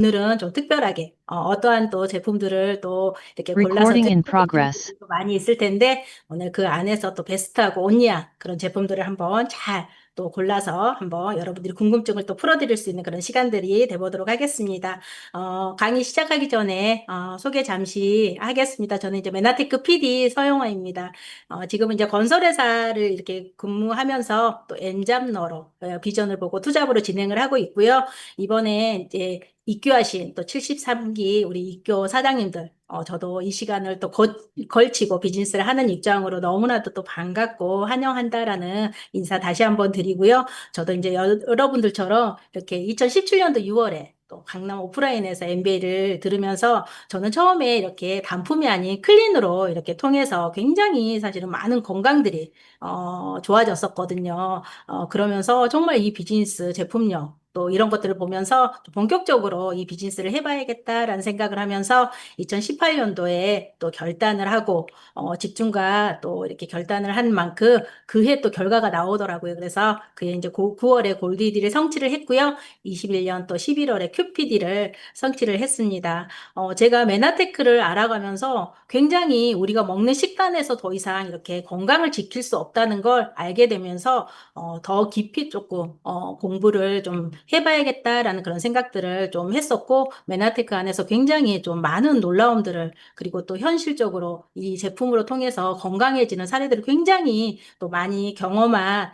오늘은 좀 특별하게 어떠한 또 제품들을 또 이렇게 골라서 Recording in 드셔보시는 progress. 분들도 많이 있을 텐데 오늘 그 안에서 또 베스트하고 온리한 그런 제품들을 한번 잘 또 골라서 한번 여러분들이 궁금증을 또 풀어드릴 수 있는 그런 시간들이 돼보도록 하겠습니다. 강의 시작하기 전에 소개 잠시 하겠습니다. 저는 이제 메나테크 PD 서영화입니다. 지금은 이제 건설회사를 이렇게 근무하면서 또 엔잡러로 비전을 보고 투잡으로 진행을 하고 있고요. 이번에 이제 입교하신 또 73기 우리 입교 사장님들, 저도 이 시간을 또 걸치고 비즈니스를 하는 입장으로 너무나도 또 반갑고 환영한다라는 인사 다시 한번 드리고요. 저도 이제 여러분들처럼 이렇게 2017년도 6월에 또 강남 오프라인에서 MBA를 들으면서 저는 처음에 이렇게 단품이 아닌 클린으로 이렇게 통해서 굉장히 사실은 많은 건강들이 좋아졌었거든요. 그러면서 정말 이 비즈니스 제품력 또 이런 것들을 보면서 좀 본격적으로 이 비즈니스를 해봐야겠다라는 생각을 하면서 2018년도에 또 결단을 하고 집중과 또 이렇게 결단을 한 만큼 그해 또 결과가 나오더라고요. 그래서 그해 이제 9월에 골디디를 성취를 했고요. 21년 또 11월에 큐피디를 성취를 했습니다. 제가 메나테크를 알아가면서 굉장히 우리가 먹는 식단에서 더 이상 이렇게 건강을 지킬 수 없다는 걸 알게 되면서 더 깊이 조금 공부를 좀 해봐야겠다라는 그런 생각들을 좀 했었고 메나테크 안에서 굉장히 좀 많은 놀라움들을 그리고 또 현실적으로 이 제품으로 통해서 건강해지는 사례들을 굉장히 또 많이 경험한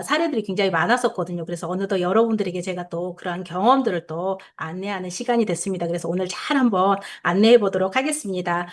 사례들이 굉장히 많았었거든요. 그래서 어느덧 여러분들에게 제가 또 그러한 경험들을 또 안내하는 시간이 됐습니다. 그래서 오늘 잘 한번 안내해 보도록 하겠습니다.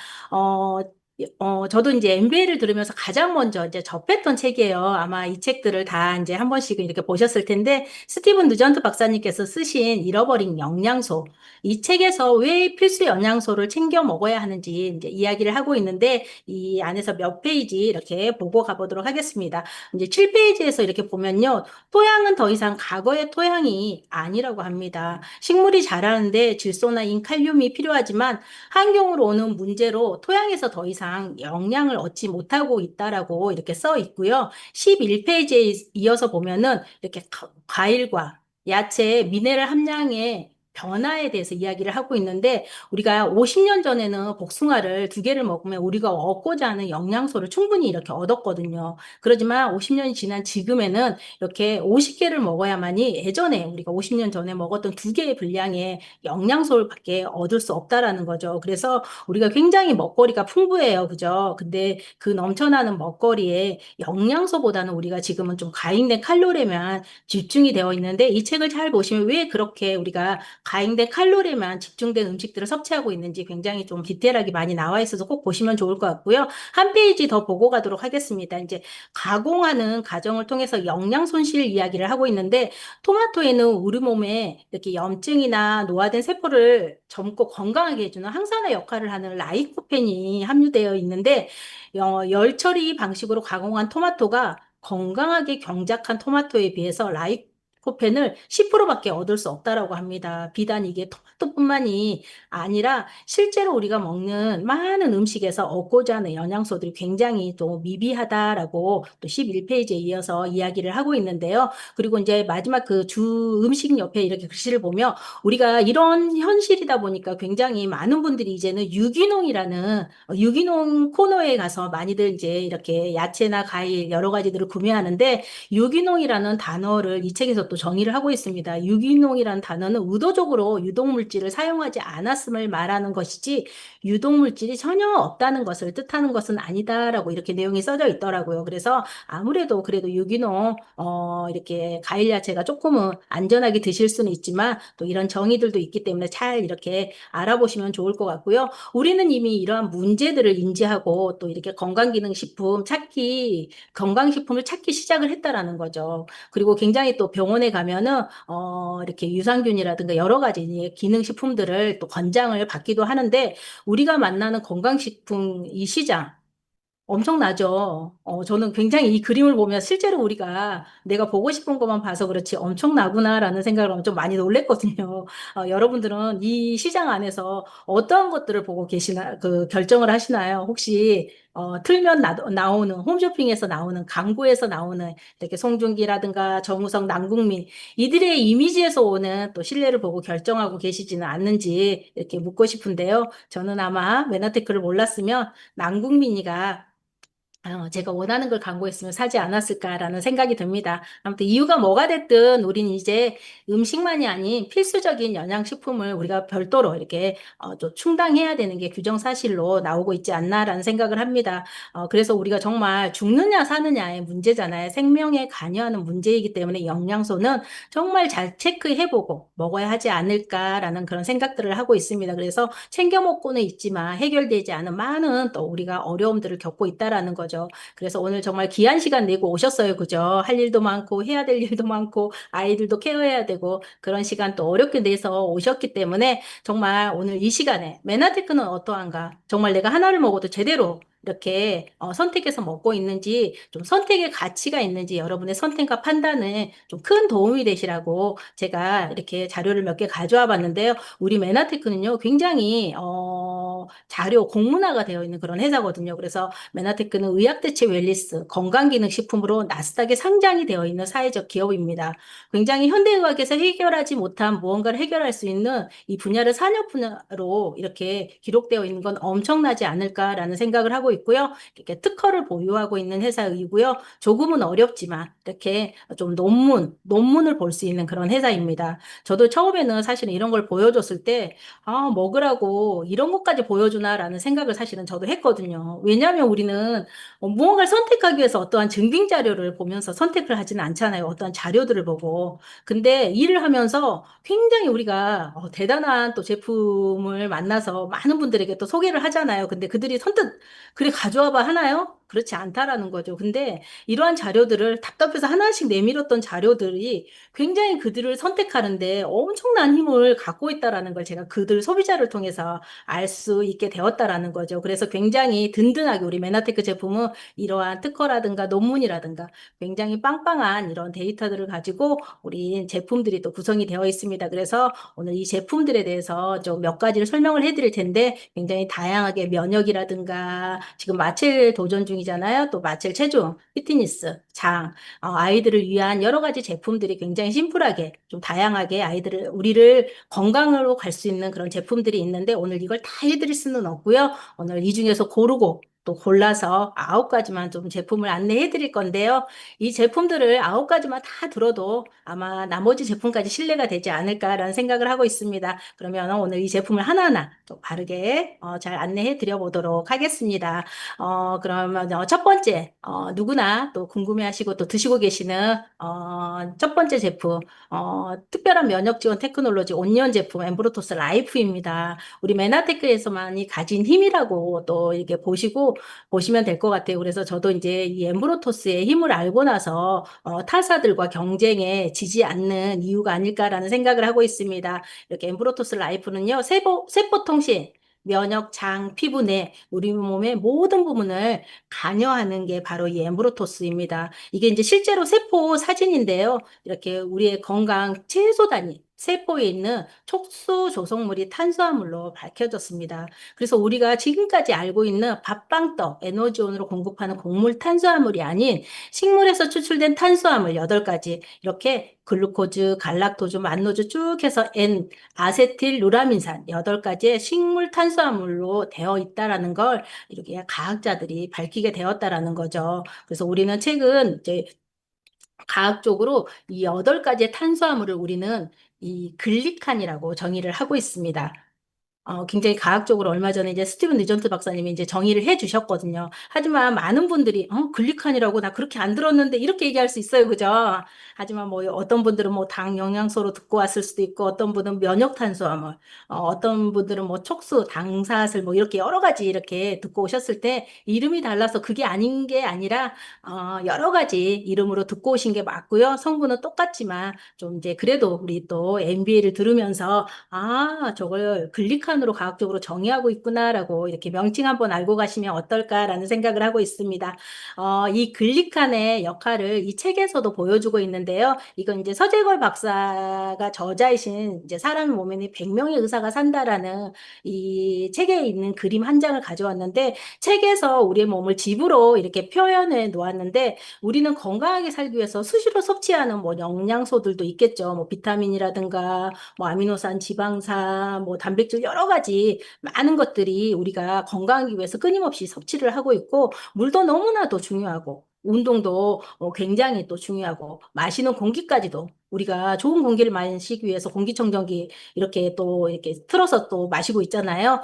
어, 저도 이제 MBA를 들으면서 가장 먼저 이제 접했던 책이에요. 아마 이 책들을 다 이제 한 번씩은 이렇게 보셨을 텐데, 스티븐 누전트 박사님께서 쓰신 잃어버린 영양소. 이 책에서 왜 필수 영양소를 챙겨 먹어야 하는지 이제 이야기를 하고 있는데, 이 안에서 몇 페이지 이렇게 보고 가보도록 하겠습니다. 이제 7페이지에서 이렇게 보면요. 토양은 더 이상 과거의 토양이 아니라고 합니다. 식물이 자라는데 질소나 인칼륨이 필요하지만 환경으로 오는 문제로 토양에서 더 이상 영양을 얻지 못하고 있다라고 이렇게 써 있고요. 11페이지에 이어서 보면은 이렇게 과일과 야채의 미네랄 함량의 변화에 대해서 이야기를 하고 있는데 우리가 50년 전에는 복숭아를 두 개를 먹으면 우리가 얻고자 하는 영양소를 충분히 이렇게 얻었거든요. 그렇지만 50년이 지난 지금에는 이렇게 50개를 먹어야만이 예전에 우리가 50년 전에 먹었던 두 개의 분량의 영양소밖에 얻을 수 없다라는 거죠. 그래서 우리가 굉장히 먹거리가 풍부해요. 그죠? 근데 그 넘쳐나는 먹거리에 영양소보다는 우리가 지금은 좀 과잉된 칼로리에만 집중이 되어 있는데 이 책을 잘 보시면 왜 그렇게 우리가 과잉된 칼로리에만 집중된 음식들을 섭취하고 있는지 굉장히 좀 디테일하게 많이 나와 있어서 꼭 보시면 좋을 것 같고요. 한 페이지 더 보고 가도록 하겠습니다. 이제 가공하는 과정을 통해서 영양 손실 이야기를 하고 있는데 토마토에는 우리 몸에 이렇게 염증이나 노화된 세포를 젊고 건강하게 해주는 항산화 역할을 하는 라이코펜이 함유되어 있는데 열 처리 방식으로 가공한 토마토가 건강하게 경작한 토마토에 비해서 라이코펜을 10%밖에 얻을 수 없다라고 합니다. 비단 이게 토마토뿐만이 아니라 실제로 우리가 먹는 많은 음식에서 얻고자 하는 영양소들이 굉장히 또 미비하다라고 또 11페이지에 이어서 이야기를 하고 있는데요. 그리고 이제 마지막 그 주 음식 옆에 이렇게 글씨를 보면 우리가 이런 현실이다 보니까 굉장히 많은 분들이 이제는 유기농이라는 유기농 코너에 가서 많이들 이제 이렇게 야채나 과일 여러 가지들을 구매하는데 유기농이라는 단어를 이 책에서 또 정의를 하고 있습니다. 유기농이라는 단어는 의도적으로 유독물질을 사용하지 않았음을 말하는 것이지 유독물질이 전혀 없다는 것을 뜻하는 것은 아니다라고 이렇게 내용이 써져 있더라고요. 그래서 아무래도 그래도 유기농 이렇게 과일 야채가 조금은 안전하게 드실 수는 있지만 또 이런 정의들도 있기 때문에 잘 이렇게 알아보시면 좋을 것 같고요. 우리는 이미 이러한 문제들을 인지하고 또 이렇게 건강식품을 찾기 시작을 했다라는 거죠. 그리고 굉장히 또 병원에 가면은 이렇게 유산균이라든가 여러 가지 기능식품들을 또 권장을 받기도 하는데 우리가 만나는 건강식품 이 시장 엄청나죠. 저는 굉장히 이 그림을 보면 실제로 우리가 내가 보고 싶은 것만 봐서 그렇지 엄청나구나라는 생각을 하면 좀 많이 놀랬거든요. 여러분들은 이 시장 안에서 어떠한 것들을 보고 계시나, 결정을 하시나요? 혹시, 틀면 나오는, 홈쇼핑에서 나오는, 광고에서 나오는, 이렇게 송중기라든가 정우성, 남궁민, 이들의 이미지에서 오는 또 신뢰를 보고 결정하고 계시지는 않는지 이렇게 묻고 싶은데요. 저는 아마 메나테크를 몰랐으면 남궁민이가 제가 원하는 걸 광고했으면 사지 않았을까라는 생각이 듭니다. 아무튼 이유가 뭐가 됐든 우린 이제 음식만이 아닌 필수적인 영양식품을 우리가 별도로 이렇게 좀 충당해야 되는 게 규정사실로 나오고 있지 않나라는 생각을 합니다. 그래서 우리가 정말 죽느냐 사느냐의 문제잖아요. 생명에 관여하는 문제이기 때문에 영양소는 정말 잘 체크해보고 먹어야 하지 않을까라는 그런 생각들을 하고 있습니다. 그래서 챙겨 먹고는 있지만 해결되지 않은 많은 또 우리가 어려움들을 겪고 있다라는 거죠. 그래서 오늘 정말 귀한 시간 내고 오셨어요. 그죠? 할 일도 많고 해야 될 일도 많고 아이들도 케어해야 되고 그런 시간 또 어렵게 내서 오셨기 때문에 정말 오늘 이 시간에 메나테크는 어떠한가? 정말 내가 하나를 먹어도 제대로 이렇게 선택해서 먹고 있는지 좀 선택의 가치가 있는지 여러분의 선택과 판단에 좀 큰 도움이 되시라고 제가 이렇게 자료를 몇 개 가져와 봤는데요. 우리 메나테크는요 굉장히 자료 공문화가 되어 있는 그런 회사거든요. 그래서 메나테크는 의학대체 웰니스 건강기능식품으로 나스닥에 상장이 되어 있는 사회적 기업입니다. 굉장히 현대의학에서 해결하지 못한 무언가를 해결할 수 있는 이 분야를 산업 분야로 이렇게 기록되어 있는 건 엄청나지 않을까라는 생각을 하고 있고요. 이렇게 특허를 보유하고 있는 회사이고요. 조금은 어렵지만 이렇게 좀 논문을 볼 수 있는 그런 회사입니다. 저도 처음에는 사실은 이런 걸 보여줬을 때 먹으라고 이런 것까지 보여주나라는 생각을 사실은 저도 했거든요. 왜냐하면 우리는 무언가를 선택하기 위해서 어떠한 증빙 자료를 보면서 선택을 하지는 않잖아요. 어떠한 자료들을 보고. 근데 일을 하면서 굉장히 우리가 대단한 또 제품을 만나서 많은 분들에게 또 소개를 하잖아요. 근데 그들이 선뜻 그래 가져와 봐 하나요? 그렇지 않다라는 거죠. 근데 이러한 자료들을 답답해서 하나씩 내밀었던 자료들이 굉장히 그들을 선택하는데 엄청난 힘을 갖고 있다라는 걸 제가 그들 소비자를 통해서 알 수 있게 되었다라는 거죠. 그래서 굉장히 든든하게 우리 메나테크 제품은 이러한 특허라든가 논문이라든가 굉장히 빵빵한 이런 데이터들을 가지고 우리 제품들이 또 구성이 되어 있습니다. 그래서 오늘 이 제품들에 대해서 좀 몇 가지를 설명을 해드릴 텐데 굉장히 다양하게 면역이라든가 지금 마첼 도전 중이잖아요. 또 마첼 체중, 피트니스, 장, 아이들을 위한 여러 가지 제품들이 굉장히 심플하게 좀 다양하게 우리를 건강으로 갈 수 있는 그런 제품들이 있는데 오늘 이걸 다 해드릴 수는 없고요. 오늘 이 중에서 고르고 또 골라서 9가지만 좀 제품을 안내해 드릴 건데요. 이 제품들을 9가지만 다 들어도 아마 나머지 제품까지 신뢰가 되지 않을까라는 생각을 하고 있습니다. 그러면 오늘 이 제품을 하나하나 좀 바르게 잘 안내해 드려 보도록 하겠습니다. 그러면 첫 번째, 누구나 또 궁금해하시고 또 드시고 계시는 첫 번째 제품, 특별한 면역 지원 테크놀로지 온리온 제품 엠브로토스 라이프입니다. 우리 메나테크에서만이 가진 힘이라고 또 이렇게 보시면 될 것 같아요. 그래서 저도 이제 이 엠브로토스의 힘을 알고 나서 타사들과 경쟁에 지지 않는 이유가 아닐까라는 생각을 하고 있습니다. 이렇게 엠브로토스 라이프는요, 세포통신, 면역, 장, 피부 내 우리 몸의 모든 부분을 관여하는 게 바로 이 엠브로토스입니다. 이게 이제 실제로 세포 사진인데요. 이렇게 우리의 건강 최소 단위, 세포에 있는 촉수 조성물이 탄수화물로 밝혀졌습니다. 그래서 우리가 지금까지 알고 있는 밥빵떡, 에너지원으로 공급하는 곡물 탄수화물이 아닌 식물에서 추출된 탄수화물 8가지, 이렇게 글루코즈, 갈락토즈, 만노즈 쭉 해서 아세틸 루라민산 8가지의 식물 탄수화물로 되어 있다라는 걸 이렇게 과학자들이 밝히게 되었다라는 거죠. 그래서 우리는 최근 이제 과학적으로 이 8가지의 탄수화물을 우리는 이 글리칸이라고 정의를 하고 있습니다. 굉장히 과학적으로 얼마 전에 이제 스티븐 리전트 박사님이 이제 정의를 해 주셨거든요. 하지만 많은 분들이, 글리칸이라고 나 그렇게 안 들었는데 이렇게 얘기할 수 있어요. 그죠? 하지만 뭐 어떤 분들은 뭐 당 영양소로 듣고 왔을 수도 있고 어떤 분은 면역 탄수화물, 어떤 분들은 뭐 촉수, 당사슬 뭐 이렇게 여러 가지 이렇게 듣고 오셨을 때 이름이 달라서 그게 아닌 게 아니라, 여러 가지 이름으로 듣고 오신 게 맞고요. 성분은 똑같지만 좀 이제 그래도 우리 또 MBA를 들으면서 저걸 글리칸 글리칸으로 과학적으로 정의하고 있구나라고 이렇게 명칭 한번 알고 가시면 어떨까라는 생각을 하고 있습니다. 이 글리칸의 역할을 이 책에서도 보여주고 있는데요. 이건 이제 서재걸 박사가 저자이신 이제 사람 몸에는 100명의 의사가 산다라는 이 책에 있는 그림 한 장을 가져왔는데 책에서 우리의 몸을 집으로 이렇게 표현해 놓았는데 우리는 건강하게 살기 위해서 수시로 섭취하는 뭐 영양소들도 있겠죠. 뭐 비타민이라든가 뭐 아미노산, 지방산, 뭐 단백질 여러 가지 많은 것들이 우리가 건강하기 위해서 끊임없이 섭취를 하고 있고 물도 너무나도 중요하고 운동도 굉장히 또 중요하고 마시는 공기까지도 우리가 좋은 공기를 마시기 위해서 공기청정기 이렇게 또 이렇게 틀어서 또 마시고 있잖아요.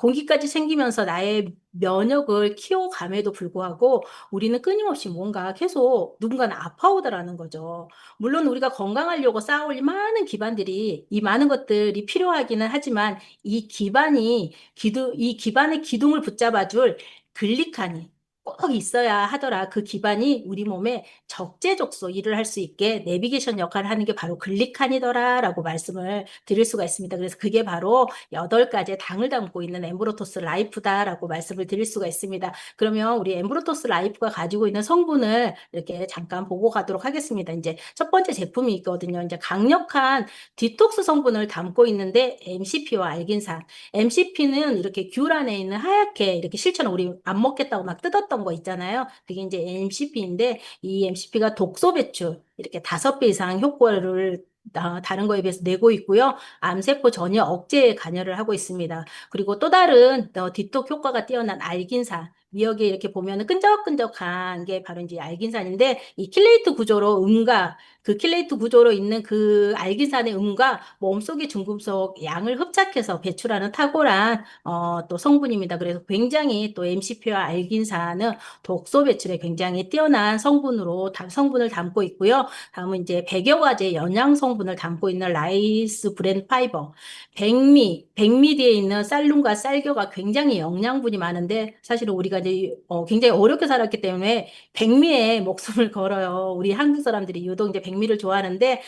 공기까지 챙기면서 나의 면역을 키워감에도 불구하고 우리는 끊임없이 뭔가 계속 누군가는 아파오더라는 거죠. 물론 우리가 건강하려고 쌓아올린 많은 기반들이 이 많은 것들이 필요하기는 하지만 이 기반의 기둥을 붙잡아줄 글리칸이 꼭 있어야 하더라. 그 기반이 우리 몸에 적재적소 일을 할 수 있게 내비게이션 역할을 하는 게 바로 글리칸이더라라고 말씀을 드릴 수가 있습니다. 그래서 그게 바로 8가지의 당을 담고 있는 엠브로토스 라이프다라고 말씀을 드릴 수가 있습니다. 그러면 우리 엠브로토스 라이프가 가지고 있는 성분을 이렇게 잠깐 보고 가도록 하겠습니다. 이제 첫 번째 제품이 있거든요. 이제 강력한 디톡스 성분을 담고 있는데 MCP와 알긴산. MCP는 이렇게 귤 안에 있는 하얗게 이렇게 실처럼 우리 안 먹겠다고 막 뜯었던 거 있잖아요. 그게 이제 MCP인데 이 MCP가 독소 배출 이렇게 5배 이상 효과를 다른 거에 비해서 내고 있고요. 암세포 전혀 억제에 관여를 하고 있습니다. 그리고 또 다른 디톡 효과가 뛰어난 알긴산. 미역에 이렇게 보면은 끈적끈적한 게 바로 이제 알긴산인데 이 킬레이트 구조로 그 킬레이트 구조로 있는 그 알긴산의 음과 몸속의 중금속 양을 흡착해서 배출하는 탁월한 또 성분입니다. 그래서 굉장히 또 MCP와 알긴산은 독소 배출에 굉장히 뛰어난 성분을 담고 있고요. 다음은 이제 100여 가지의 영양 성분을 담고 있는 라이스 브랜 파이버. 백미 뒤에 있는 쌀룸과 쌀겨가 굉장히 영양분이 많은데 사실은 우리가 이제 굉장히 어렵게 살았기 때문에 백미에 목숨을 걸어요. 우리 한국 사람들이 유독 이제 백미를 좋아하는데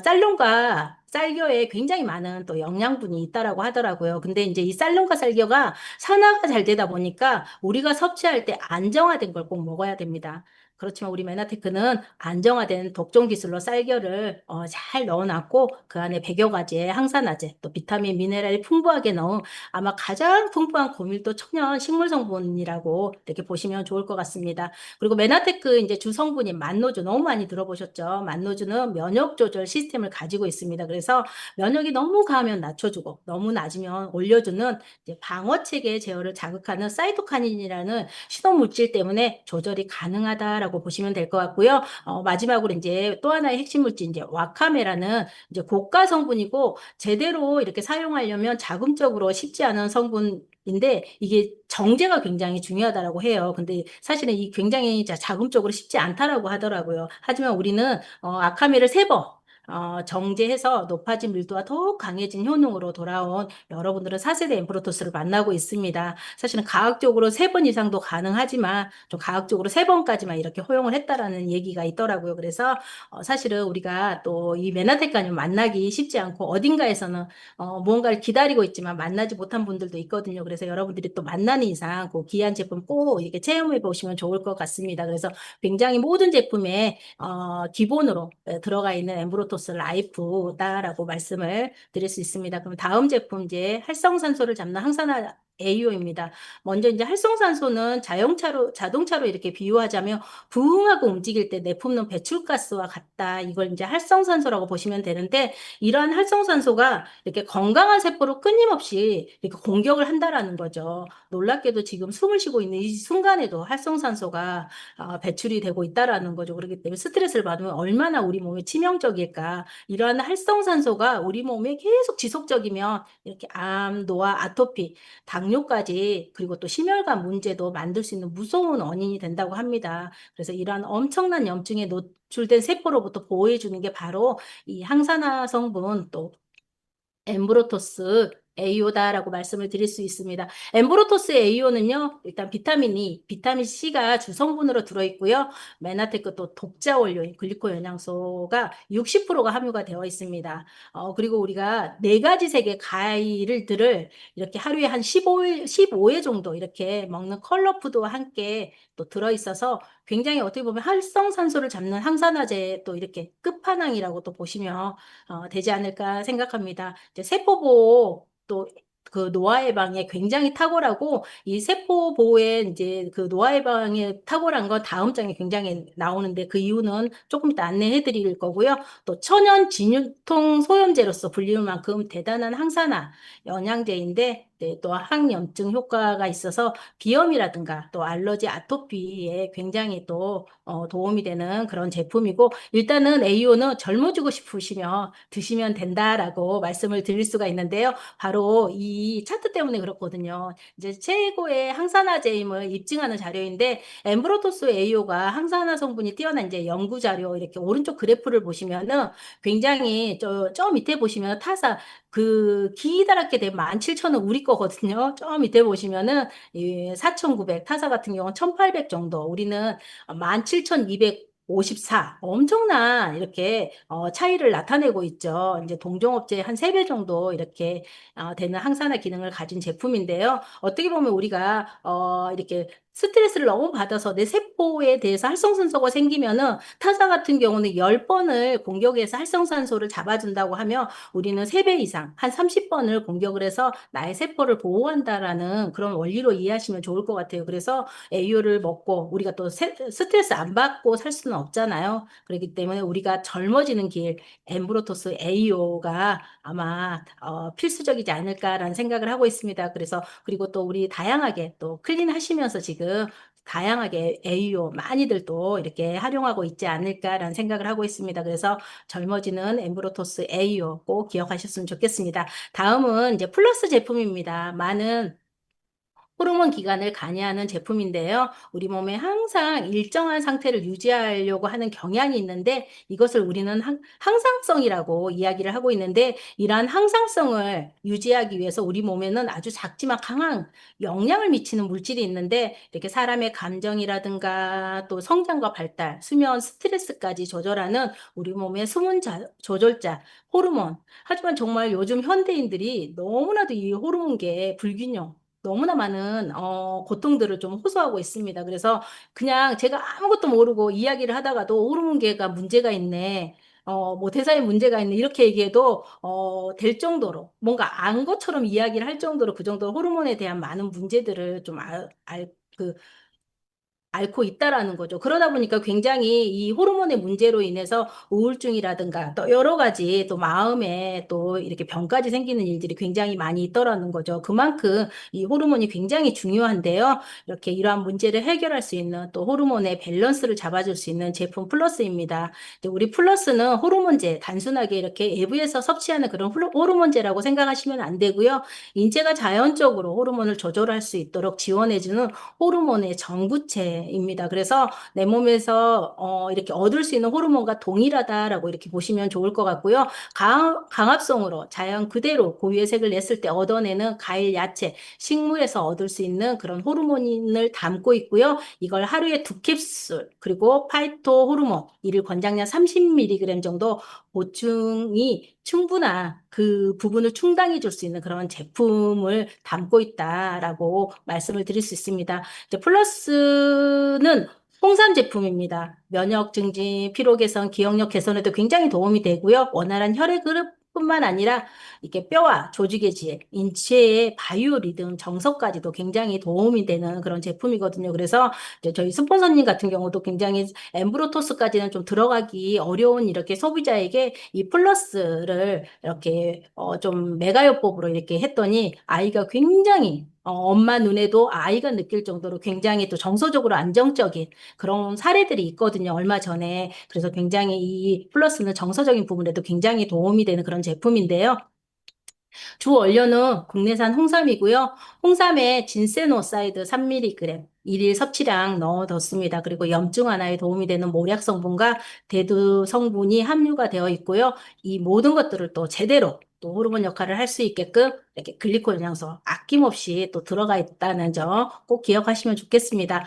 쌀룸과 쌀겨에 굉장히 많은 또 영양분이 있다라고 하더라고요. 근데 이제 이 쌀룸과 쌀겨가 산화가 잘 되다 보니까 우리가 섭취할 때 안정화된 걸 꼭 먹어야 됩니다. 그렇지만 우리 메나테크는 안정화된 독종 기술로 쌀겨를 잘 넣어놨고 그 안에 100여 가지의 항산화제 또 비타민 미네랄이 풍부하게 넣은 아마 가장 풍부한 고밀도 천연 식물 성분이라고 이렇게 보시면 좋을 것 같습니다. 그리고 메나테크 이제 주 성분인 만노주 너무 많이 들어보셨죠? 만노주는 면역 조절 시스템을 가지고 있습니다. 그래서 면역이 너무 강하면 낮춰주고 너무 낮으면 올려주는 이제 방어 체계 제어를 자극하는 사이토카닌이라는 신호 물질 때문에 조절이 가능하다라고 보시면 될 것 같고요. 마지막으로 이제 또 하나의 핵심 물질 이제 와카메라는 이제 고가 성분이고 제대로 이렇게 사용하려면 자금적으로 쉽지 않은 성분인데 이게 정제가 굉장히 중요하다라고 해요. 근데 사실은 이 굉장히 자금적으로 쉽지 않다라고 하더라고요. 하지만 우리는 아카메를 3번 정제해서 높아진 밀도와 더욱 강해진 효능으로 돌아온 여러분들은 4세대 엠프로토스를 만나고 있습니다. 사실은 과학적으로 3번 이상도 가능하지만 좀 과학적으로 3번까지만 이렇게 허용을 했다라는 얘기가 있더라고요. 그래서 사실은 우리가 또 이 메나테카늄 만나기 쉽지 않고 어딘가에서는 무언가를 기다리고 있지만 만나지 못한 분들도 있거든요. 그래서 여러분들이 또 만나는 이상 그 귀한 제품 꼭 이렇게 체험해 보시면 좋을 것 같습니다. 그래서 굉장히 모든 제품에 기본으로 들어가 있는 엠브로토스 라이프다라고 말씀을 드릴 수 있습니다. 그럼 다음 제품 이제 활성산소를 잡는 항산화 AO입니다. 먼저 이제 활성산소는 자동차로 이렇게 비유하자면 부응하고 움직일 때 내뿜는 배출가스와 같다. 이걸 이제 활성산소라고 보시면 되는데 이러한 활성산소가 이렇게 건강한 세포로 끊임없이 이렇게 공격을 한다라는 거죠. 놀랍게도 지금 숨을 쉬고 있는 이 순간에도 활성산소가 배출이 되고 있다라는 거죠. 그렇기 때문에 스트레스를 받으면 얼마나 우리 몸에 치명적일까. 이러한 활성산소가 우리 몸에 계속 지속적이면 이렇게 암, 노화, 아토피, 당뇨까지 그리고 또 심혈관 문제도 만들 수 있는 무서운 원인이 된다고 합니다. 그래서 이러한 엄청난 염증에 노출된 세포로부터 보호해 주는 게 바로 이 항산화 성분 또 엠브로토스 A오다라고 말씀을 드릴 수 있습니다. 엠브로토스 A오는요, 일단 비타민 C가 주성분으로 들어있고요. 메나테크 또 독자 원료인 글리코 영양소가 60%가 함유가 되어 있습니다. 그리고 우리가 네 가지 색의 과일들을 이렇게 하루에 한 15회 정도 이렇게 먹는 컬러푸드와 함께 또 들어있어서 굉장히 어떻게 보면 활성산소를 잡는 항산화제의 또 이렇게 끝판왕이라고 또 보시면 되지 않을까 생각합니다. 이제 세포보호 또 그 노화 예방에 굉장히 탁월하고 이 세포 보호에 이제 그 노화 예방에 탁월한 건 다음 장에 굉장히 나오는데 그 이유는 조금 이따 안내해 드릴 거고요. 또 천연 진유통 소염제로서 불리울 만큼 대단한 항산화 영양제인데 네, 또 항염증 효과가 있어서 비염이라든가 또 알러지 아토피에 굉장히 또 도움이 되는 그런 제품이고 일단은 AO는 젊어지고 싶으시면 드시면 된다라고 말씀을 드릴 수가 있는데요. 바로 이 차트 때문에 그렇거든요. 이제 최고의 항산화제임을 입증하는 자료인데 엠브로토스 AO가 항산화 성분이 뛰어난 이제 연구 자료 이렇게 오른쪽 그래프를 보시면은 굉장히 저 밑에 보시면 타사 그 기다랗게 된 17,000은 우리 거거든요. 저 밑에 보시면은 이 4,900 타사 같은 경우는 1,800 정도 우리는 17,254 엄청난 이렇게 차이를 나타내고 있죠. 이제 동종업체 한 3배 정도 이렇게 되는 항산화 기능을 가진 제품인데요. 어떻게 보면 우리가 이렇게 스트레스를 너무 받아서 내 세포에 대해서 활성산소가 생기면은 타사 같은 경우는 10번을 공격해서 활성산소를 잡아준다고 하면 우리는 3배 이상 한 30번을 공격을 해서 나의 세포를 보호한다라는 그런 원리로 이해하시면 좋을 것 같아요. 그래서 AU를 먹고 우리가 또 스트레스 안 받고 살 수는 없잖아요. 그렇기 때문에 우리가 젊어지는 길 엠브로토스 AO가 아마 필수적이지 않을까라는 생각을 하고 있습니다. 그래서 그리고 또 우리 다양하게 또 클린 하시면서 지금 다양하게 AO 많이들 또 이렇게 활용하고 있지 않을까라는 생각을 하고 있습니다. 그래서 젊어지는 엠브로토스 AO 꼭 기억하셨으면 좋겠습니다. 다음은 이제 플러스 제품입니다. 많은 호르몬 기관을 관여하는 제품인데요. 우리 몸에 항상 일정한 상태를 유지하려고 하는 경향이 있는데 이것을 우리는 항상성이라고 이야기를 하고 있는데 이러한 항상성을 유지하기 위해서 우리 몸에는 아주 작지만 강한 영향을 미치는 물질이 있는데 이렇게 사람의 감정이라든가 또 성장과 발달, 수면, 스트레스까지 조절하는 우리 몸의 조절자, 호르몬. 하지만 정말 요즘 현대인들이 너무나도 이 호르몬계의 불균형 너무나 많은 고통들을 좀 호소하고 있습니다. 그래서 그냥 제가 아무것도 모르고 이야기를 하다가도 호르몬계가 문제가 있네. 뭐 대사에 문제가 있네. 이렇게 얘기해도 될 정도로 뭔가 안 것처럼 이야기를 할 정도로 그 정도 호르몬에 대한 많은 문제들을 좀 앓고 있다라는 거죠. 그러다 보니까 굉장히 이 호르몬의 문제로 인해서 우울증이라든가 또 여러 가지 또 마음에 또 이렇게 병까지 생기는 일들이 굉장히 많이 있더라는 거죠. 그만큼 이 호르몬이 굉장히 중요한데요. 이렇게 이러한 문제를 해결할 수 있는 또 호르몬의 밸런스를 잡아줄 수 있는 제품 플러스입니다. 이제 우리 플러스는 호르몬제, 단순하게 이렇게 외부에서 섭취하는 그런 호르몬제라고 생각하시면 안 되고요. 인체가 자연적으로 호르몬을 조절할 수 있도록 지원해주는 호르몬의 전구체입니다. 그래서 내 몸에서 이렇게 얻을 수 있는 호르몬과 동일하다라고 이렇게 보시면 좋을 것 같고요. 강합성으로 자연 그대로 고유의 색을 냈을 때 얻어내는 과일, 야채, 식물에서 얻을 수 있는 그런 호르몬을 담고 있고요. 이걸 하루에 2캡슐 그리고 파이토 호르몬 이를 권장량 30mg 정도 보충이 충분한 그 부분을 충당해 줄 수 있는 그런 제품을 담고 있다라고 말씀을 드릴 수 있습니다. 이제 플러스는 홍삼 제품입니다. 면역 증진, 피로 개선, 기억력 개선에도 굉장히 도움이 되고요. 원활한 혈액 흐름뿐만 아니라 이렇게 뼈와 조직의 질, 인체의 바이오 리듬, 정서까지도 굉장히 도움이 되는 그런 제품이거든요. 그래서 이제 저희 스폰서님 같은 경우도 굉장히 엠브로토스까지는 좀 들어가기 어려운 이렇게 소비자에게 이 플러스를 이렇게 좀 메가요법으로 이렇게 했더니 아이가 굉장히 엄마 눈에도 아이가 느낄 정도로 굉장히 또 정서적으로 안정적인 그런 사례들이 있거든요. 얼마 전에. 그래서 굉장히 이 플러스는 정서적인 부분에도 굉장히 도움이 되는 그런 제품인데요. 주 원료는 국내산 홍삼이고요. 홍삼에 진세노사이드 3mg, 일일 섭취량 넣어뒀습니다. 그리고 염증 완화에 도움이 되는 모략 성분과 대두 성분이 함유가 되어 있고요. 이 모든 것들을 또 제대로 또 호르몬 역할을 할 수 있게끔 이렇게 글리콜 영양소 아낌없이 또 들어가 있다는 점 꼭 기억하시면 좋겠습니다.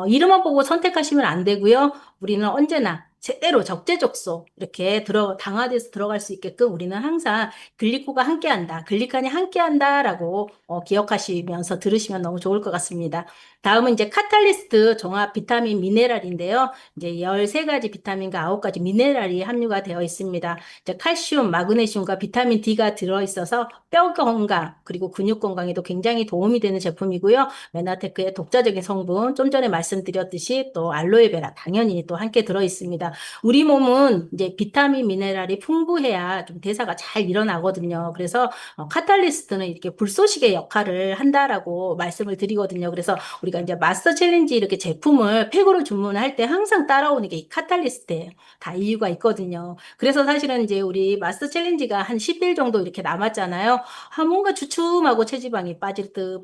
이름만 보고 선택하시면 안 되고요. 우리는 언제나 제대로 적재적소 이렇게 당화돼서 들어갈 수 있게끔 우리는 항상 글리코가 함께한다, 글리칸이 함께한다라고 기억하시면서 들으시면 너무 좋을 것 같습니다. 다음은 이제 카탈리스트 종합 비타민 미네랄인데요. 이제 13가지 비타민과 9가지 미네랄이 함유가 되어 있습니다. 이제 칼슘, 마그네슘과 비타민 D가 들어있어서 뼈 건강, 그리고 근육 건강에도 굉장히 도움이 되는 제품이고요. 메나테크의 독자적인 성분, 좀 전에 말씀드렸듯이 또 알로에베라 당연히 또 함께 들어있습니다. 우리 몸은 이제 비타민 미네랄이 풍부해야 좀 대사가 잘 일어나거든요. 그래서 카탈리스트는 이렇게 불쏘시개 역할을 한다라고 말씀을 드리거든요. 그래서 우리가 이제 마스터 챌린지 이렇게 제품을 팩으로 주문할 때 항상 따라오는 게 이 카탈리스트예요. 다 이유가 있거든요. 그래서 사실은 이제 우리 마스터 챌린지가 한 10일 정도 이렇게 남았잖아요. 뭔가 주춤하고 체지방이 빠질 듯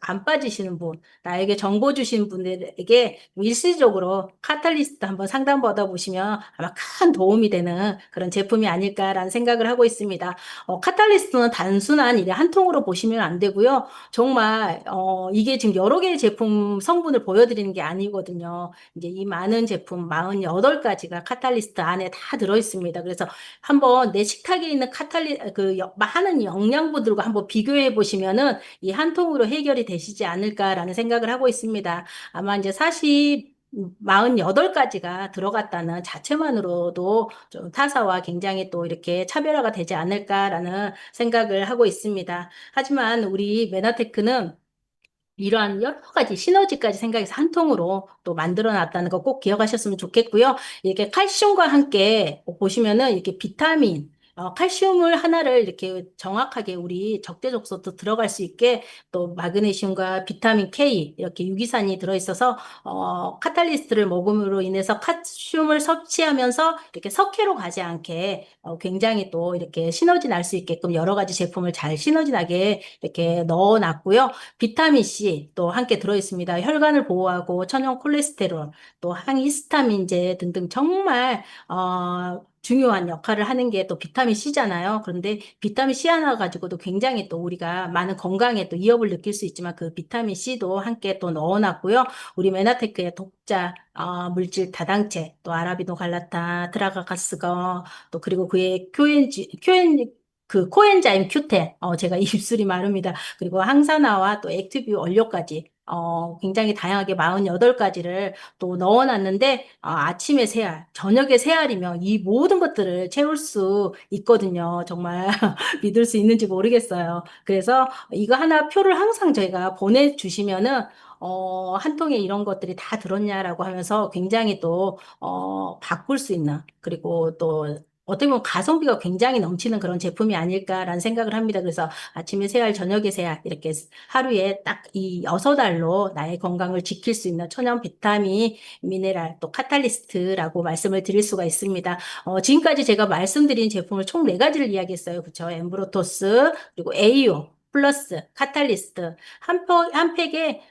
안 빠지시는 분, 나에게 정보 주신 분들에게 일시적으로 카탈리스트 한번 상담 받아보시면 아마 큰 도움이 되는 그런 제품이 아닐까라는 생각을 하고 있습니다. 카탈리스트는 단순한 이래 한 통으로 보시면 안 되고요. 정말 이게 지금 여러 개의 제품 성분을 보여드리는 게 아니거든요. 이제 이 많은 제품 48가지가 카탈리스트 안에 다 들어있습니다. 그래서 한번 내 식탁에 있는 많은 영양분들과 한번 비교해 보시면은 이 한 통으로 해결이 되시지 않을까라는 생각을 하고 있습니다. 아마 이제 48가지가 들어갔다는 자체만으로도 좀 타사와 굉장히 또 이렇게 차별화가 되지 않을까라는 생각을 하고 있습니다. 하지만 우리 메나테크는 이러한 여러 가지 시너지까지 생각해서 한 통으로 또 만들어 놨다는 거 꼭 기억하셨으면 좋겠고요. 이렇게 칼슘과 함께 보시면은 이렇게 비타민, 칼슘을 하나를 이렇게 정확하게 우리 적재적소도 들어갈 수 있게 또 마그네슘과 비타민 K 이렇게 유기산이 들어있어서 카탈리스트를 먹음으로 인해서 칼슘을 섭취하면서 이렇게 석회로 가지 않게 굉장히 또 이렇게 시너지 날 수 있게끔 여러 가지 제품을 잘 시너지 나게 이렇게 넣어놨고요. 비타민 C 또 함께 들어있습니다. 혈관을 보호하고 천연 콜레스테롤, 또 항히스타민제 등등 정말 중요한 역할을 하는 게 또 비타민 C잖아요. 그런데 비타민 C 하나 가지고도 굉장히 또 우리가 많은 건강에 또 위협을 느낄 수 있지만 그 비타민 C도 함께 또 넣어놨고요. 우리 메나테크의 독자 물질 다당체, 또 아라비노 갈라타, 트라가카스거, 또 그리고 그의 그 코엔자임 Q10, 제가 입술이 마릅니다. 그리고 항산화와 또 액티브 원료까지 굉장히 다양하게 48가지를 또 넣어놨는데 아침에 세 알, 저녁에 세 알이면 이 모든 것들을 채울 수 있거든요. 정말 믿을 수 있는지 모르겠어요. 그래서 이거 하나 표를 항상 저희가 보내주시면은 한 통에 이런 것들이 다 들었냐라고 하면서 굉장히 또 바꿀 수 있는 그리고 또 어떻게 보면 가성비가 굉장히 넘치는 그런 제품이 아닐까라는 생각을 합니다. 그래서 아침에 세 알, 저녁에 세 알, 이렇게 하루에 딱 이 6알로 나의 건강을 지킬 수 있는 천연 비타민, 미네랄, 또 카탈리스트라고 말씀을 드릴 수가 있습니다. 지금까지 제가 말씀드린 제품을 총 4가지를 이야기했어요. 그쵸? 엠브로토스, 그리고 에이오, 플러스, 카탈리스트. 한 팩에,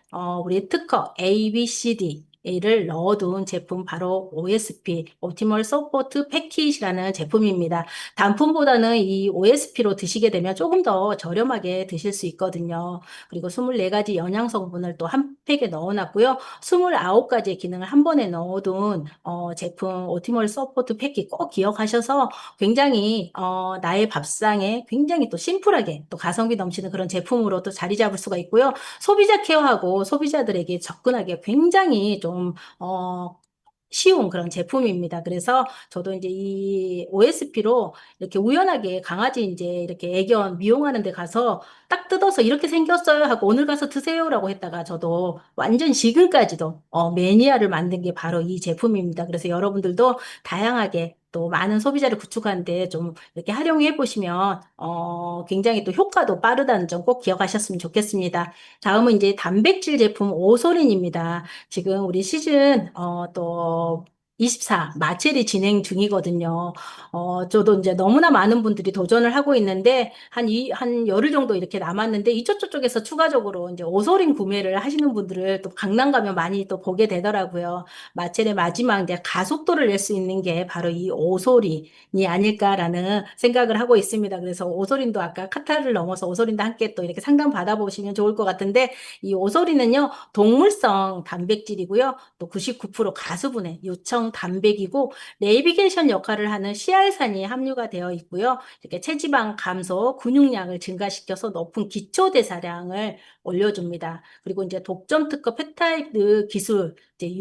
우리 특허 A, B, C, D. 를 넣어둔 제품 바로 OSP, 옵티멀 서포트 패키지라는 제품입니다. 단품보다는 이 OSP로 드시게 되면 조금 더 저렴하게 드실 수 있거든요. 그리고 24가지 영양 성분을 또 한 팩에 넣어놨고요. 29가지의 기능을 한 번에 넣어둔 제품 옵티멀 서포트 패키지 꼭 기억하셔서 굉장히 나의 밥상에 굉장히 또 심플하게 또 가성비 넘치는 그런 제품으로 또 자리 잡을 수가 있고요. 소비자 케어하고 소비자들에게 접근하기가 굉장히 좀, 쉬운 그런 제품입니다. 그래서 저도 이제 이 OSP로 이렇게 우연하게 강아지 이제 이렇게 애견 미용하는 데 가서 딱 뜯어서 이렇게 생겼어요 하고 오늘 가서 드세요라고 했다가 저도 완전 지금까지도 매니아를 만든 게 바로 이 제품입니다. 그래서 여러분들도 다양하게 또 많은 소비자를 구축하는데 좀 이렇게 활용해 보시면 굉장히 또 효과도 빠르다는 점 꼭 기억하셨으면 좋겠습니다. 다음은 이제 단백질 제품 오소린입니다. 지금 우리 시즌 또 24 마체리 진행 중이거든요. 저도 이제 너무나 많은 분들이 도전을 하고 있는데, 한 열흘 정도 이렇게 남았는데, 이쪽 저쪽에서 추가적으로 이제 오소린 구매를 하시는 분들을 또 강남 가면 많이 또 보게 되더라고요. 마체의 마지막 이제 가속도를 낼 수 있는 게 바로 이 오소린이 아닐까라는 생각을 하고 있습니다. 그래서 오소린도 아까 카타를 넘어서 오소린도 함께 또 이렇게 상담 받아보시면 좋을 것 같은데, 이 오소린은요, 동물성 단백질이고요. 또 99% 가수분해, 요청 단백이고 내비게이션 역할을 하는 씨알산이 함유가 되어 있고요. 이렇게 체지방 감소, 근육량을 증가시켜서 높은 기초 대사량을 올려줍니다. 그리고 이제 독점 특허 펩타이드 기술, 이제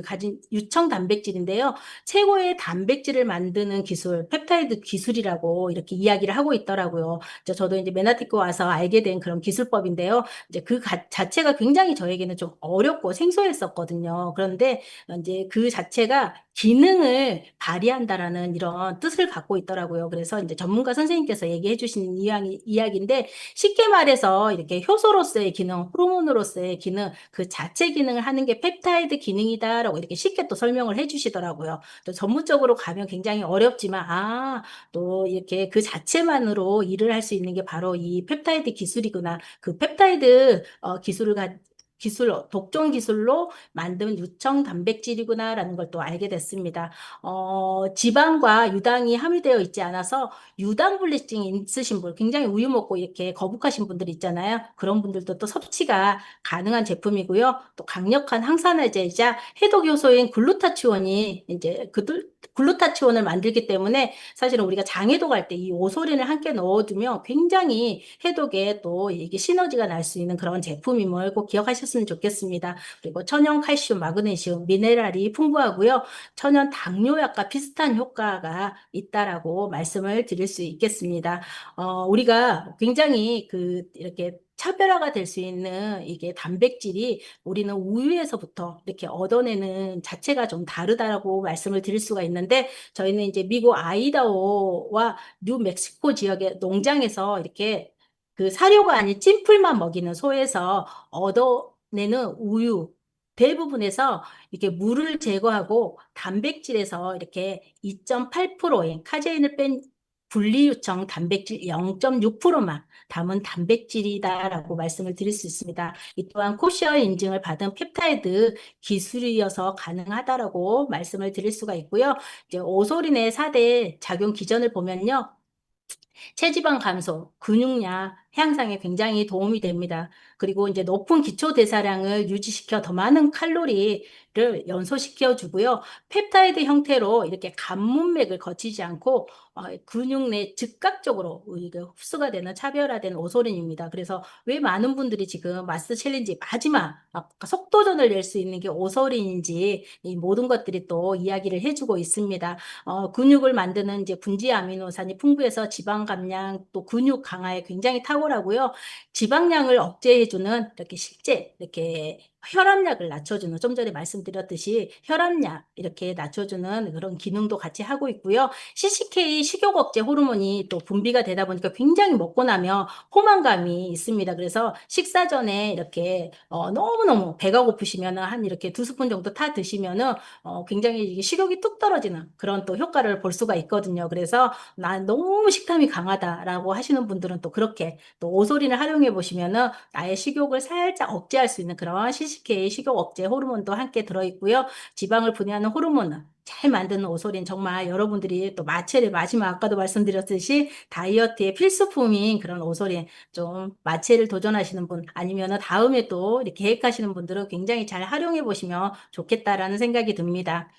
가진 유청 단백질인데요. 최고의 단백질을 만드는 기술, 펩타이드 기술이라고 이렇게 이야기를 하고 있더라고요. 저도 이제 메나티크 와서 알게 된 그런 기술법인데요. 이제 자체가 굉장히 저에게는 좀 어렵고 생소했었거든요. 그런데 이제 그 자체가 기능을 발휘한다라는 이런 뜻을 갖고 있더라고요. 그래서 이제 전문가 선생님께서 얘기해 주신 이야기인데 쉽게 말해서 이렇게 효소로서의 기능, 호르몬으로서의 기능, 그 자체 기능을 하는 게 펩타이드 기능이다라고 이렇게 쉽게 또 설명을 해 주시더라고요. 또 전문적으로 가면 굉장히 어렵지만, 또 이렇게 그 자체만으로 일을 할 수 있는 게 바로 이 펩타이드 기술이구나. 그 펩타이드 독종 기술로 만든 유청 단백질이구나라는 걸 또 알게 됐습니다. 지방과 유당이 함유되어 있지 않아서 유당 불내증이 있으신 분, 굉장히 우유 먹고 이렇게 거북하신 분들 있잖아요. 그런 분들도 또 섭취가 가능한 제품이고요. 또 강력한 항산화제이자 해독 요소인 글루타치온이 이제 글루타치온을 만들기 때문에 사실은 우리가 장해독 할 때 이 오소린을 함께 넣어두면 굉장히 해독에 또 이게 시너지가 날 수 있는 그런 제품임을 꼭 기억하셨으면 좋겠습니다. 그리고 천연 칼슘, 마그네슘, 미네랄이 풍부하고요. 천연 당뇨약과 비슷한 효과가 있다라고 말씀을 드릴 수 있겠습니다. 우리가 굉장히 이렇게 차별화가 될 수 있는 이게 단백질이 우리는 우유에서부터 이렇게 얻어내는 자체가 좀 다르다라고 말씀을 드릴 수가 있는데 저희는 이제 미국 아이다호와 뉴멕시코 지역의 농장에서 이렇게 그 사료가 아닌 찐풀만 먹이는 소에서 얻어내는 우유 대부분에서 이렇게 물을 제거하고 단백질에서 이렇게 2.8%인 카제인을 뺀 분리유청 단백질 0.6%만 담은 단백질이다라고 말씀을 드릴 수 있습니다. 이 또한 코시어 인증을 받은 펩타이드 기술이어서 가능하다라고 말씀을 드릴 수가 있고요. 이제 오소린의 4대 작용 기전을 보면요. 체지방 감소, 근육량 향상에 굉장히 도움이 됩니다. 그리고 이제 높은 기초 대사량을 유지시켜 더 많은 칼로리를 연소시켜 주고요. 펩타이드 형태로 이렇게 간문맥을 거치지 않고 근육 내 즉각적으로 이게 흡수가 되는 차별화된 오소린입니다. 그래서 왜 많은 분들이 지금 마스 챌린지 마지막 속도전을 낼 수 있는 게 오소린인지 이 모든 것들이 또 이야기를 해주고 있습니다. 근육을 만드는 이제 분지 아미노산이 풍부해서 지방 감량 또 근육 강화에 굉장히 탁월하고요. 지방량을 억제해주는 이렇게 실제 이렇게 혈압약을 낮춰주는 좀 전에 말씀드렸듯이 혈압약 이렇게 낮춰주는 그런 기능도 같이 하고 있고요. CCK 식욕 억제 호르몬이 또 분비가 되다 보니까 굉장히 먹고 나면 포만감이 있습니다. 그래서 식사 전에 이렇게 너무너무 배가 고프시면 한 이렇게 2스푼 정도 타 드시면은 굉장히 식욕이 뚝 떨어지는 그런 또 효과를 볼 수가 있거든요. 그래서 난 너무 식탐이 강하다라고 하시는 분들은 또 그렇게 또 오소린을 활용해 보시면은 나의 식욕을 살짝 억제할 수 있는 그런 CCK 식욕 억제 호르몬도 함께 들어있고요. 지방을 분해하는 호르몬을 잘 만드는 오소린 정말 여러분들이 또 마체를 마지막 아까도 말씀드렸듯이 다이어트의 필수품인 그런 오소린 좀 마체를 도전하시는 분 아니면은 다음에 또 이렇게 계획하시는 분들은 굉장히 잘 활용해 보시면 좋겠다라는 생각이 듭니다.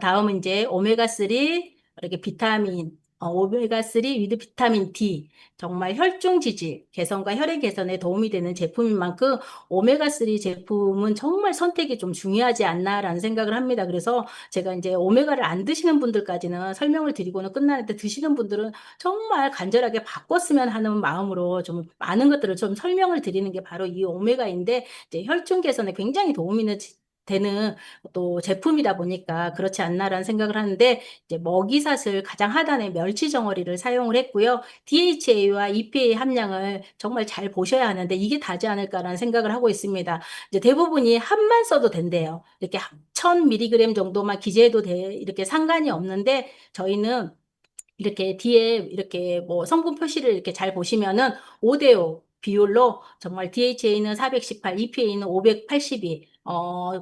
다음은 이제 오메가3 이렇게 비타민 오메가3 위드 비타민 D 정말 혈중 지질 개선과 혈액 개선에 도움이 되는 제품인 만큼 오메가3 제품은 정말 선택이 좀 중요하지 않나라는 생각을 합니다. 그래서 제가 이제 오메가를 안 드시는 분들까지는 설명을 드리고는 끝나는데 드시는 분들은 정말 간절하게 바꿨으면 하는 마음으로 좀 많은 것들을 좀 설명을 드리는 게 바로 이 오메가인데 이제 혈중 개선에 굉장히 도움이 있는 되는 또 제품이다 보니까 그렇지 않나라는 생각을 하는데 이제 먹이사슬 가장 하단에 멸치 정어리를 사용을 했고요. DHA와 EPA 함량을 정말 잘 보셔야 하는데 이게 다지 않을까라는 생각을 하고 있습니다. 이제 대부분이 함만 써도 된대요. 이렇게 1000mg 정도만 기재해도 돼 이렇게 상관이 없는데 저희는 이렇게 뒤에 이렇게 뭐 성분 표시를 이렇게 잘 보시면은 5대5 비율로 정말 DHA는 418, EPA는 582,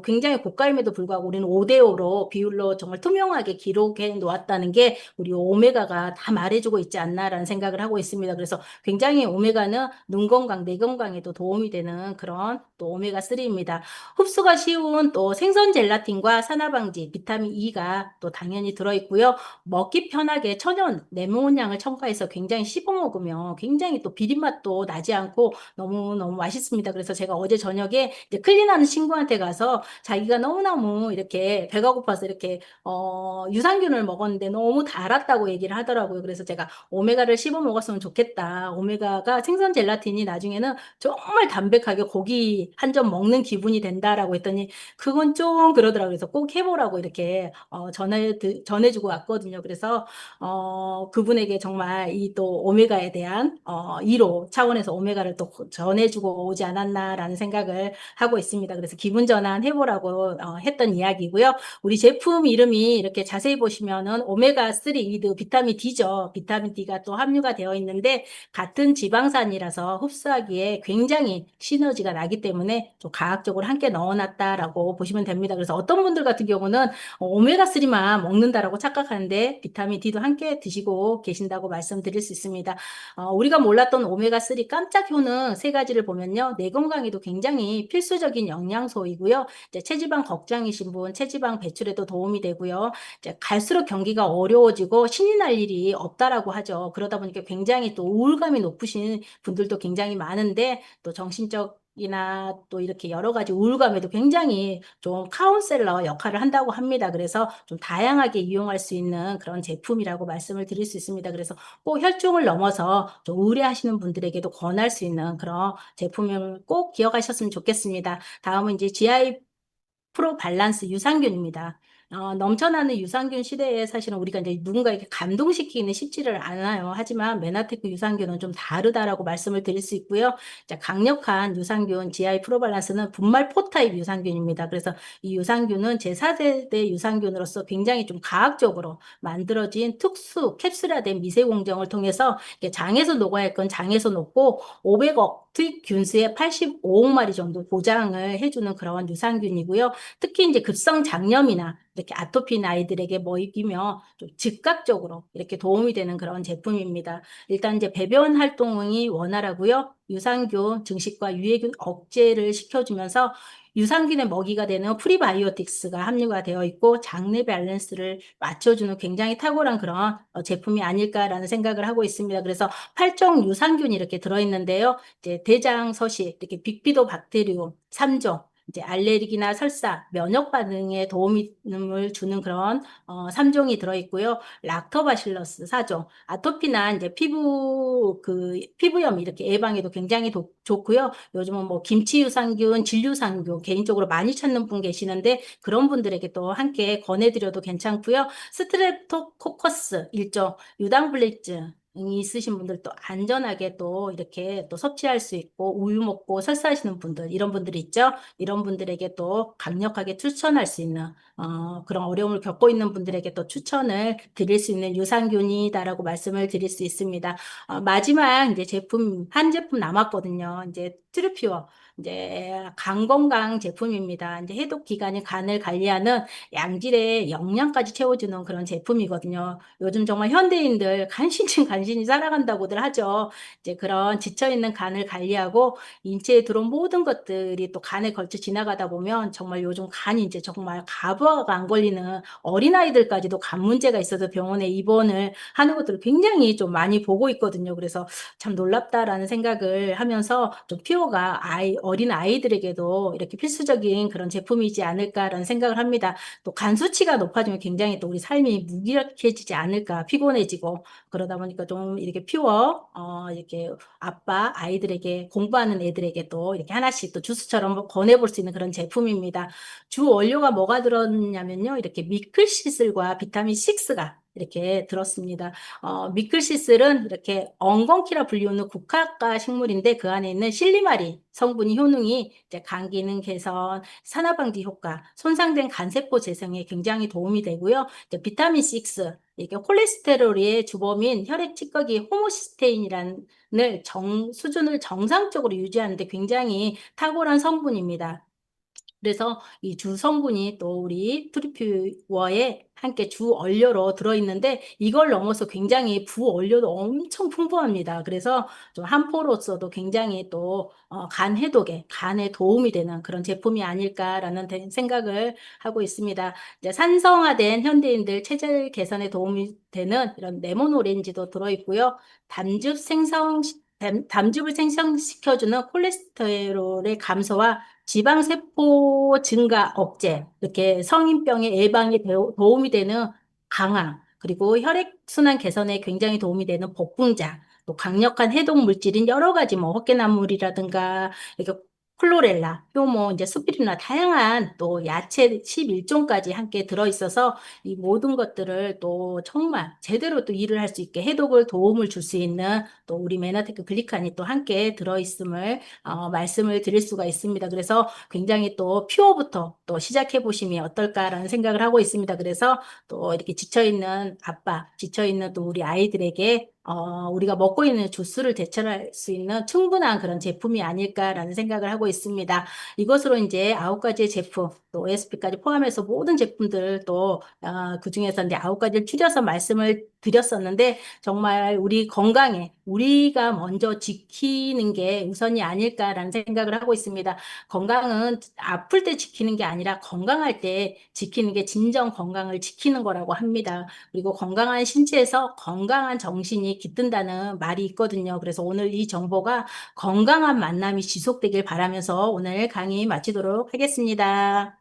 굉장히 고가임에도 불구하고 우리는 5대5로 비율로 정말 투명하게 기록해 놓았다는 게 우리 오메가가 다 말해주고 있지 않나라는 생각을 하고 있습니다. 그래서 굉장히 오메가는 눈 건강, 뇌 건강에도 도움이 되는 그런 또 오메가3입니다. 흡수가 쉬운 또 생선 젤라틴과 산화방지, 비타민 E가 또 당연히 들어있고요. 먹기 편하게 천연 레몬향을 첨가해서 굉장히 씹어 먹으면 굉장히 또 비린맛도 나지 않고 너무너무 맛있습니다. 그래서 제가 어제 저녁에 이제 클린하는 친구한테 가서 자기가 너무너무 이렇게 배가 고파서 이렇게 유산균을 먹었는데 너무 달았다고 얘기를 하더라고요. 그래서 제가 오메가를 씹어 먹었으면 좋겠다. 오메가가 생선 젤라틴이 나중에는 정말 담백하게 고기 한 점 먹는 기분이 된다라고 했더니 그건 좀 그러더라고요. 그래서 꼭 해보라고 이렇게 전해주고 왔거든요. 그래서 그분에게 정말 이 또 오메가에 대한 2로 차원에서 오메가를 또 전해주고 오지 않았나라는 생각을 하고 있습니다. 그래서 기분 전환 해보라고 했던 이야기고요. 우리 제품 이름이 이렇게 자세히 보시면은 오메가3 위드 비타민 D죠. 비타민 D가 또 함유가 되어 있는데 같은 지방산이라서 흡수하기에 굉장히 시너지가 나기 때문에 좀 과학적으로 함께 넣어놨다라고 보시면 됩니다. 그래서 어떤 분들 같은 경우는 오메가3만 먹는다라고 착각하는데 비타민 D도 함께 드시고 계신다고 말씀드릴 수 있습니다. 우리가 몰랐던 오메가3 깜짝 효능 세 가지를 보면요. 뇌 건강에도 굉장히 필수적인 영양소이고요. 이제 체지방 걱정이신 분, 체지방 배출에도 도움이 되고요. 이제 갈수록 경기가 어려워지고 신이 날 일이 없다라고 하죠. 그러다 보니까 굉장히 또 우울감이 높으신 분들도 굉장히 많은데 또 정신적 이나 또 이렇게 여러 가지 우울감에도 굉장히 좀 카운셀러 역할을 한다고 합니다. 그래서 좀 다양하게 이용할 수 있는 그런 제품이라고 말씀을 드릴 수 있습니다. 그래서 꼭 혈중을 넘어서 좀 우울해하시는 분들에게도 권할 수 있는 그런 제품을 꼭 기억하셨으면 좋겠습니다. 다음은 이제 GI 프로 밸런스 유산균입니다. 넘쳐나는 유산균 시대에 사실은 우리가 이제 누군가에게 감동시키기는 쉽지를 않아요. 하지만 메나테크 유산균은 좀 다르다라고 말씀을 드릴 수 있고요. 자, 강력한 유산균 GI 프로밸런스는 분말 타입 유산균입니다. 그래서 이 유산균은 제4세대 유산균으로서 굉장히 좀 과학적으로 만들어진 특수 캡슐화된 미세 공정을 통해서 장에서 녹아야 할 건 장에서 녹고 500억 균수의 85억 마리 정도 보장을 해주는 그런 유산균이고요. 특히 이제 급성 장염이나 이렇게 아토피인 아이들에게 먹이면 좀 즉각적으로 이렇게 도움이 되는 그런 제품입니다. 일단 이제 배변 활동이 원활하고요. 유산균 증식과 유해균 억제를 시켜주면서 유산균의 먹이가 되는 프리바이오틱스가 함유가 되어 있고 장내 밸런스를 맞춰주는 굉장히 탁월한 그런 제품이 아닐까라는 생각을 하고 있습니다. 그래서 8종 유산균이 이렇게 들어있는데요. 이제 대장 서식, 이렇게 빅피도 박테리움 3종, 이제 알레르기나 설사, 면역 반응에 도움을 주는 그런 3종이 들어있고요. 락토바실러스 4종, 아토피나 이제 피부염 이렇게 예방에도 굉장히 좋고요. 요즘은 뭐 김치 유산균, 진유산균 개인적으로 많이 찾는 분 계시는데 그런 분들에게 또 함께 권해드려도 괜찮고요. 스트랩토코커스 1종, 유당불내증 이 있으신 분들 또 안전하게 또 이렇게 또 섭취할 수 있고 우유 먹고 설사하시는 분들 이런 분들이 있죠. 이런 분들에게 또 강력하게 추천할 수 있는 그런 어려움을 겪고 있는 분들에게 또 추천을 드릴 수 있는 유산균이다라고 말씀을 드릴 수 있습니다. 마지막 이제 한 제품 남았거든요. 이제 트루피워. 이제 간 건강 제품입니다. 이제 해독 기간이 간을 관리하는 양질의 영양까지 채워주는 그런 제품이거든요. 요즘 정말 현대인들 간신히 간신히 살아간다고들 하죠. 이제 그런 지쳐있는 간을 관리하고 인체에 들어온 모든 것들이 또 간에 걸쳐 지나가다 보면 정말 요즘 간이 이제 정말 가부화가 안 걸리는 어린아이들까지도 간 문제가 있어서 병원에 입원을 하는 것들을 굉장히 좀 많이 보고 있거든요. 그래서 참 놀랍다라는 생각을 하면서 좀 피오가 어린 아이들에게도 이렇게 필수적인 그런 제품이지 않을까라는 생각을 합니다. 또 간 수치가 높아지면 굉장히 또 우리 삶이 무기력해지지 않을까 피곤해지고 그러다 보니까 좀 이렇게 퓨어, 이렇게 아빠, 아이들에게, 공부하는 애들에게도 이렇게 하나씩 또 주스처럼 권해볼 수 있는 그런 제품입니다. 주 원료가 뭐가 들었냐면요. 이렇게 미클시슬과 비타민 6가 이렇게 들었습니다. 미클시슬은 이렇게 엉겅퀴라 불리우는 국화과 식물인데 그 안에 있는 실리마린 성분이 효능이 이제 간 기능 개선, 산화 방지 효과, 손상된 간세포 재생에 굉장히 도움이 되고요. 이제 비타민 6, 이게 콜레스테롤의 주범인 혈액 찌꺼기 호모시스테인이라는 수준을 정상적으로 유지하는 데 굉장히 탁월한 성분입니다. 그래서 이 주 성분이 또 우리 프리퓨어에 함께 주 원료로 들어있는데 이걸 넘어서 굉장히 부원료도 엄청 풍부합니다. 그래서 좀 한 포로서도 굉장히 또 간 해독에, 간에 도움이 되는 그런 제품이 아닐까라는 생각을 하고 있습니다. 이제 산성화된 현대인들 체질 개선에 도움이 되는 이런 레몬 오렌지도 들어있고요. 담즙을 생성시켜주는 콜레스테롤의 감소와 지방세포 증가 억제, 이렇게 성인병의 예방에 도움이 되는 강황, 그리고 혈액순환 개선에 굉장히 도움이 되는 복분자, 또 강력한 해독 물질인 여러 가지 뭐 헛개나물이라든가 이렇게 클로렐라, 효모, 이제 스피루나 다양한 또 야채 11종까지 함께 들어있어서 이 모든 것들을 또 정말 제대로 또 일을 할 수 있게 해독을 도움을 줄 수 있는 또 우리 메나테크 글리칸이 또 함께 들어있음을 말씀을 드릴 수가 있습니다. 그래서 굉장히 또 퓨어부터 또 시작해 보시면 어떨까라는 생각을 하고 있습니다. 그래서 또 이렇게 지쳐있는 아빠, 지쳐있는 또 우리 아이들에게 우리가 먹고 있는 주스를 대체할 수 있는 충분한 그런 제품이 아닐까라는 생각을 하고 있습니다. 이것으로 이제 9가지의 제품, 또 OSP까지 포함해서 모든 제품들 또 그중에서 이제 9가지를 추려서 말씀을 드렸었는데 정말 우리 건강에 우리가 먼저 지키는 게 우선이 아닐까라는 생각을 하고 있습니다. 건강은 아플 때 지키는 게 아니라 건강할 때 지키는 게 진정 건강을 지키는 거라고 합니다. 그리고 건강한 신체에서 건강한 정신이 깃든다는 말이 있거든요. 그래서 오늘 이 정보가 건강한 만남이 지속되길 바라면서 오늘 강의 마치도록 하겠습니다.